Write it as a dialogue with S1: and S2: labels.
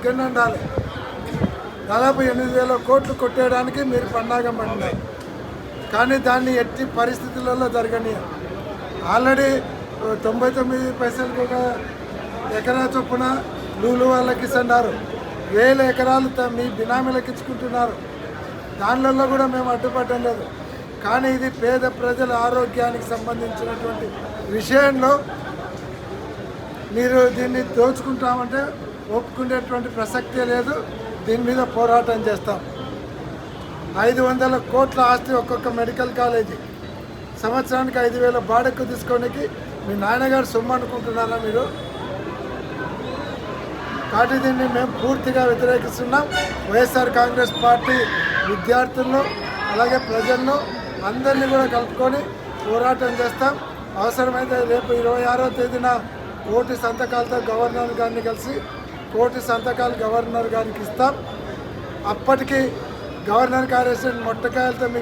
S1: దగ్గర ఉండాలి. దాదాపు 8,000 కోట్లు కొట్టేయడానికి మీరు పన్నాగం పడినారు. కానీ దాన్ని ఎట్టి పరిస్థితులలో జరగనియరు. ఆల్రెడీ 99 పైసలకు ఒక ఎకరా చొప్పున లూలు వాళ్ళకి ఇస్తున్నారు. 1000 ఎకరాలు మీ బినామీలకు ఇచ్చుకుంటున్నారు. దానిలలో కూడా మేము అడ్డుపడటం లేదు. కానీ ఇది పేద ప్రజల ఆరోగ్యానికి సంబంధించినటువంటి విషయంలో మీరు దీన్ని దోచుకుంటామంటే ఒప్పుకునేటువంటి ప్రసక్తే లేదు. దీని మీద పోరాటం చేస్తాం. 500 కోట్ల ఆస్తి ఒక్కొక్క మెడికల్ కాలేజీ, సంవత్సరానికి 5,000 బాడెక్కు తీసుకోనికి మీ నాన్నగారు సొమ్ము అనుకుంటున్నారా మీరు? కాబట్టి దీన్ని మేము పూర్తిగా వ్యతిరేకిస్తున్నాం. వైఎస్ఆర్ కాంగ్రెస్ పార్టీ విద్యార్థులను అలాగే ప్రజలను అందరినీ కూడా కలుపుకొని పోరాటం చేస్తాం. అవసరమైతే రేపు 26వ తేదీన 1,000 సంతకాలతో గవర్నర్ గారిని కలిసి 1,000 సంతకాలు గవర్నర్ గారికి ఇస్తాం. అప్పటికి గవర్నర్ కార్యాలయం మొట్టకాయలతో మీ